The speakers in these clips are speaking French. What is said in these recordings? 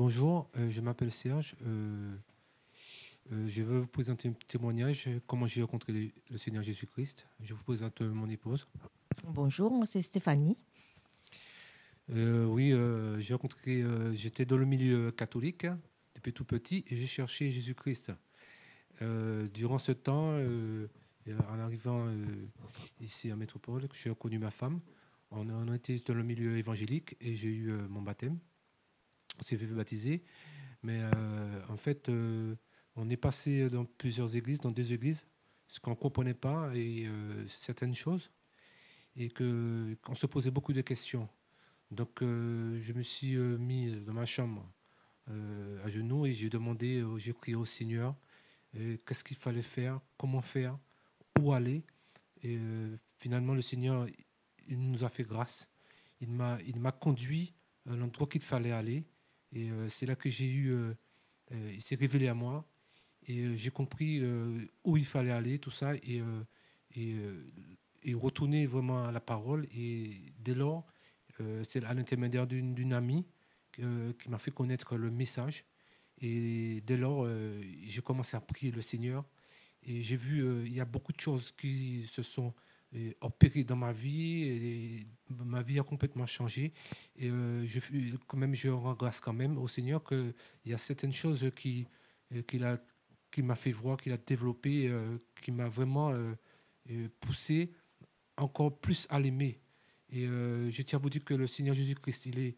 Bonjour, je m'appelle Serge. Je veux vous présenter un petit témoignage, comment j'ai rencontré le Seigneur Jésus-Christ. Je vous présente mon épouse. Bonjour, moi c'est Stéphanie. Oui, j'ai rencontré, j'étais dans le milieu catholique hein, depuis tout petit et j'ai cherché Jésus-Christ. Durant ce temps, en arrivant ici à Métropole, j'ai reconnu ma femme. On a été dans le milieu évangélique et j'ai eu mon baptême. On s'est fait baptiser. Mais en fait, on est passé dans plusieurs églises, dans deux églises, ce qu'on ne comprenait pas et certaines choses, et qu'on se posait beaucoup de questions. Donc, je me suis mis dans ma chambre à genoux et j'ai demandé, j'ai prié au Seigneur, qu'est-ce qu'il fallait faire, comment faire, où aller. Et finalement, le Seigneur, il nous a fait grâce. Il m'a conduit à l'endroit qu'il fallait aller. Et c'est là que j'ai eu il s'est révélé à moi et j'ai compris où il fallait aller, tout ça, et, euh, et retourner vraiment à la parole. Et dès lors, c'est à l'intermédiaire d'une amie qui m'a fait connaître le message. Et dès lors, j'ai commencé à prier le Seigneur. Et j'ai vu, il y a beaucoup de choses qui se sont opérées dans ma vie. Et ma vie a complètement changé. Et quand même, je rends grâce quand même au Seigneur qu'il y a certaines choses qu'il a, qu'il m'a fait voir, qu'il a développé, qui m'a vraiment poussé encore plus à l'aimer. Et je tiens à vous dire que le Seigneur Jésus-Christ, il est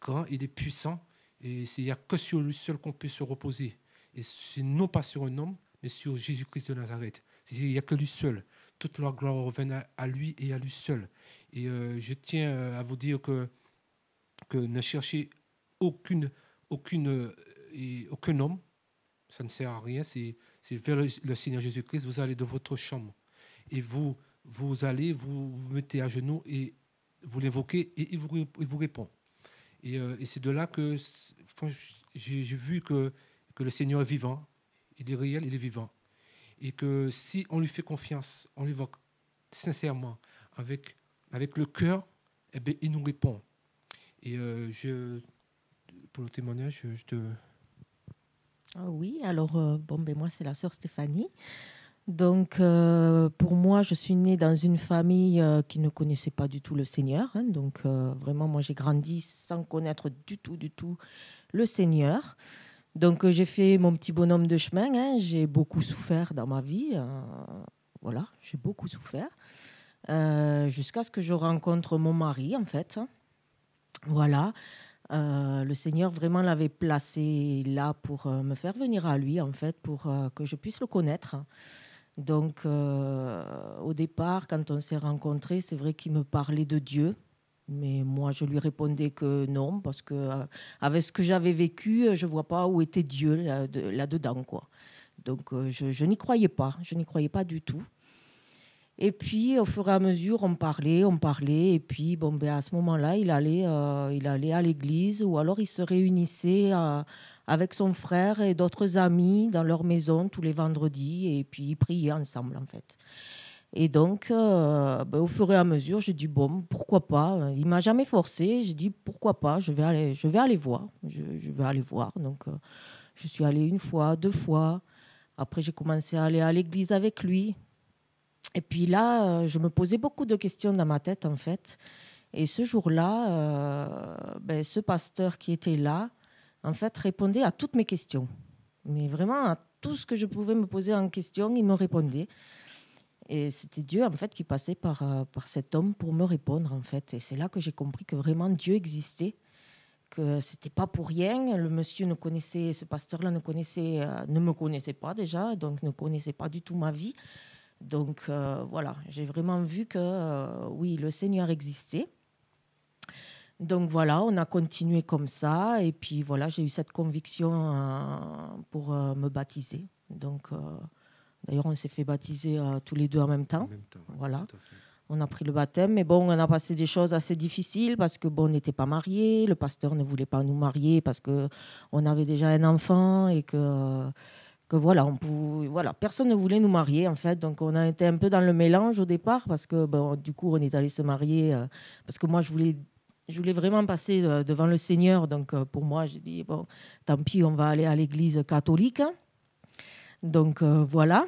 grand, il est puissant. Et il n'y a que sur lui seul qu'on peut se reposer. Et c'est non pas sur un homme, mais sur Jésus-Christ de Nazareth. Il n'y a que lui seul. Toute la gloire revient à lui et à lui seul. Et je tiens à vous dire que ne cherchez aucune, aucune, aucun homme, ça ne sert à rien, c'est vers le Seigneur Jésus-Christ, vous allez dans votre chambre et vous allez, vous mettez à genoux et vous l'invoquez et il vous répond. Et c'est de là que j'ai vu que le Seigneur est vivant, il est réel, il est vivant. Et que si on lui fait confiance, on l'évoque sincèrement, avec le cœur, eh bien, il nous répond. Et pour le témoignage, je te... Ah oui, alors bon, ben moi c'est la sœur Stéphanie. Donc pour moi, je suis née dans une famille qui ne connaissait pas du tout le Seigneur, hein. Donc vraiment, moi j'ai grandi sans connaître du tout le Seigneur. Donc j'ai fait mon petit bonhomme de chemin, hein. J'ai beaucoup souffert dans ma vie. Voilà, j'ai beaucoup souffert. Jusqu'à ce que je rencontre mon mari, en fait, hein. Voilà. Le Seigneur vraiment l'avait placé là pour me faire venir à lui, en fait, pour que je puisse le connaître. Donc, au départ, quand on s'est rencontrés, c'est vrai qu'il me parlait de Dieu, mais moi, je lui répondais que non, parce que avec ce que j'avais vécu, je ne vois pas où était Dieu là-dedans, quoi. Donc, je n'y croyais pas, je n'y croyais pas du tout. Et puis, au fur et à mesure, on parlait. Et puis, bon, ben, à ce moment-là, il allait à l'église ou alors il se réunissait avec son frère et d'autres amis dans leur maison tous les vendredis. Et puis, ils priaient ensemble, en fait. Et donc, ben, au fur et à mesure, j'ai dit, bon, pourquoi pas. Il m'a jamais forcé. J'ai dit, pourquoi pas, je vais aller voir. Je vais aller voir. Donc, je suis allée une fois, deux fois. Après, j'ai commencé à aller à l'église avec lui. Et puis là, je me posais beaucoup de questions dans ma tête, en fait. Et ce jour-là, ben, ce pasteur qui était là, en fait, répondait à toutes mes questions. Mais vraiment, à tout ce que je pouvais me poser en question, il me répondait. Et c'était Dieu, en fait, qui passait par cet homme pour me répondre, en fait. Et c'est là que j'ai compris que vraiment Dieu existait, que c'était pas pour rien. Le monsieur ne connaissait, ce pasteur-là ne me connaissait pas déjà, donc ne connaissait pas du tout ma vie. Donc voilà, j'ai vraiment vu que oui, le Seigneur existait. Donc voilà, on a continué comme ça. Et puis voilà, j'ai eu cette conviction pour me baptiser. Donc d'ailleurs, on s'est fait baptiser tous les deux en même En temps. même temps, ouais, Voilà, tout à fait. on a pris le baptême. Mais bon, on a passé des choses assez difficiles parce que bon, on n'était pas mariés. Le pasteur ne voulait pas nous marier parce que on avait déjà un enfant et que voilà, voilà, personne ne voulait nous marier en fait, donc on a été un peu dans le mélange au départ parce que bon, du coup on est allé se marier parce que moi je voulais je voulais vraiment passer devant le Seigneur. Donc, pour moi, j'ai dit, bon, tant pis, on va aller à l'église catholique. Donc, voilà.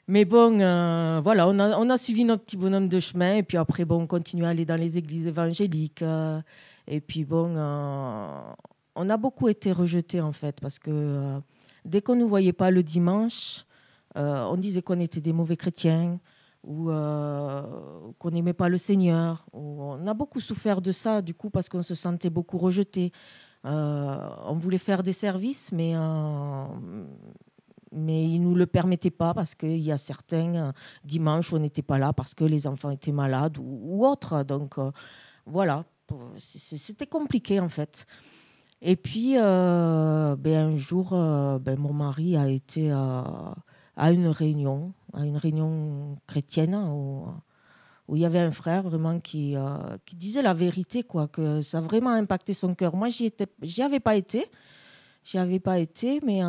Mais bon, voilà, on a suivi notre petit bonhomme de chemin. Et puis après, bon, on continue à aller dans les églises évangéliques. Et puis bon, on a beaucoup été rejetés, en fait, parce que dès qu'on ne nous voyait pas le dimanche, on disait qu'on était des mauvais chrétiens ou qu'on n'aimait pas le Seigneur. On a beaucoup souffert de ça, du coup, parce qu'on se sentait beaucoup rejetés. On voulait faire des services, mais ils ne nous le permettaient pas parce qu'il y a certains dimanches où on n'était pas là parce que les enfants étaient malades ou autres. Donc voilà, c'était compliqué en fait. Et puis un jour, mon mari a été à une réunion chrétienne où il y avait un frère vraiment qui disait la vérité, quoi, que ça a vraiment impacté son cœur. Moi, j'y avais pas été. J'y avais pas été, mais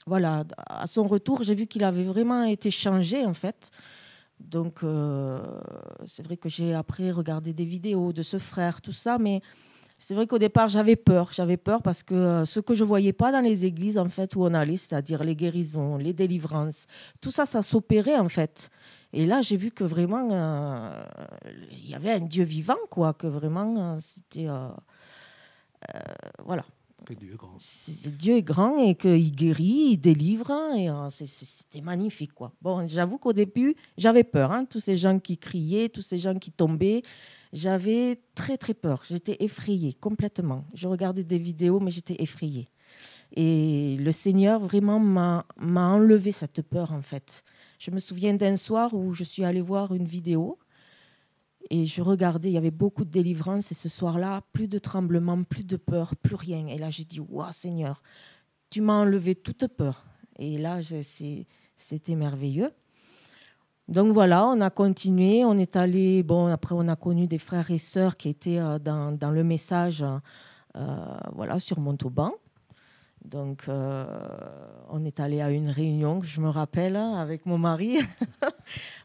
voilà, à son retour, j'ai vu qu'il avait vraiment été changé, en fait. Donc, c'est vrai que j'ai après regardé des vidéos de ce frère, tout ça, mais c'est vrai qu'au départ, j'avais peur. J'avais peur parce que ce que je voyais pas dans les églises, en fait, où on allait, c'est-à-dire les guérisons, les délivrances, tout ça, ça s'opérait, en fait. Et là, j'ai vu que vraiment, il y avait un Dieu vivant, quoi, que vraiment, c'était... voilà. Que Dieu est grand. Dieu est grand et qu'il guérit, il délivre, et c'était magnifique, quoi. Bon, j'avoue qu'au début, j'avais peur, hein, tous ces gens qui criaient, tous ces gens qui tombaient. J'avais très, très peur. J'étais effrayée complètement. Je regardais des vidéos, mais j'étais effrayée. Et le Seigneur vraiment m'a enlevé cette peur, en fait. Je me souviens d'un soir où je suis allée voir une vidéo et je regardais, il y avait beaucoup de délivrance. Et ce soir-là, plus de tremblement, plus de peur, plus rien. Et là, j'ai dit, waouh, Seigneur, tu m'as enlevé toute peur. Et là, c'était merveilleux. Donc voilà, on a continué, on est allé, bon, après on a connu des frères et sœurs qui étaient dans le message, voilà, sur Montauban. Donc on est allé à une réunion, que je me rappelle, avec mon mari.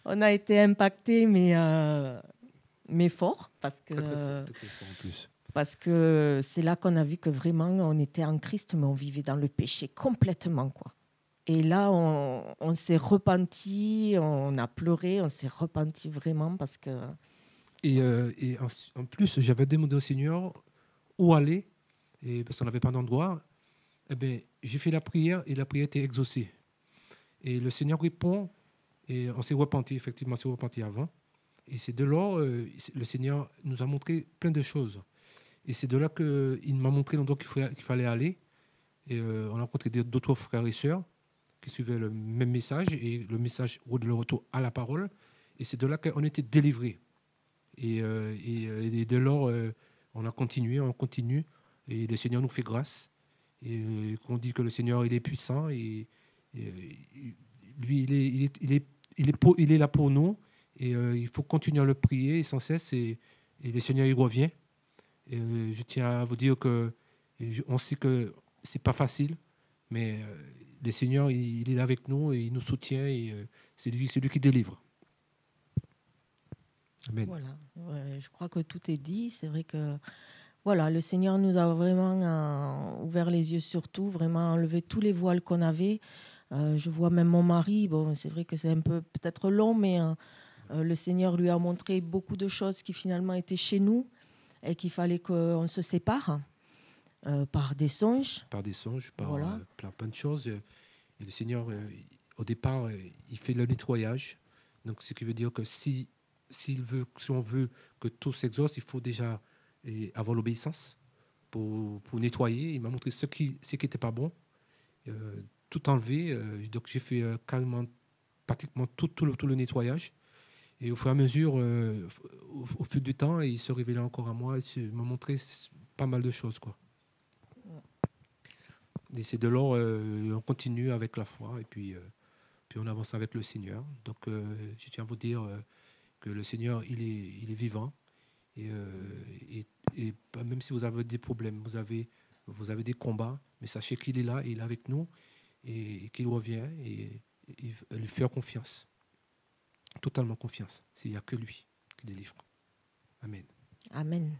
On a été impactés, mais fort, Très fort en plus. parce que c'est là qu'on a vu que vraiment on était en Christ, mais on vivait dans le péché complètement, quoi. Et là, on s'est repenti, on a pleuré, on s'est repenti vraiment parce que... Et en plus, j'avais demandé au Seigneur où aller, et parce qu'on n'avait pas d'endroit. Eh bien, j'ai fait la prière et la prière était exaucée. Et le Seigneur répond, et on s'est repenti, effectivement, on s'est repenti avant. Et c'est de là, le Seigneur nous a montré plein de choses. Et c'est de là qu'il m'a montré l'endroit qu'il fallait aller. Et on a rencontré d'autres frères et sœurs qui suivaient le même message et le message de le retour à la parole. Et c'est de là qu'on était délivrés. Et de là, on a continué, on continue. Et le Seigneur nous fait grâce. Et qu'on dit que le Seigneur, il est puissant. Et, lui, il est là pour nous. Et il faut continuer à le prier sans cesse. Et le Seigneur, il revient. Et je tiens à vous dire que on sait que c'est pas facile, mais le Seigneur, il est là avec nous et il nous soutient. Et c'est lui qui délivre. Amen. Voilà, ouais, je crois que tout est dit. C'est vrai que voilà, le Seigneur nous a vraiment ouvert les yeux sur tout, vraiment enlevé tous les voiles qu'on avait. Je vois même mon mari, bon, c'est vrai que c'est un peu peut-être long, mais le Seigneur lui a montré beaucoup de choses qui finalement étaient chez nous et qu'il fallait qu'on se sépare par des songes. Par des songes, par Voilà. plein de choses. Et le Seigneur, au départ, il fait le nettoyage. Donc, ce qui veut dire que si on veut que tout s'exauce, il faut déjà avoir l'obéissance pour nettoyer. Il m'a montré ce qui n'était pas bon, tout enlever. Donc, j'ai fait carrément, pratiquement tout le nettoyage. Et au fur et à mesure, au fil du temps, il se révélait encore à moi. Il m'a montré pas mal de choses, quoi. Et c'est de là, on continue avec la foi et puis on avance avec le Seigneur. Donc, je tiens à vous dire que le Seigneur, il est vivant. Et, même si vous avez des problèmes, vous avez des combats, mais sachez qu'il est là, il est avec nous et qu'il revient et lui faire confiance. Totalement confiance. S'il n'y a que lui qui délivre. Amen. Amen.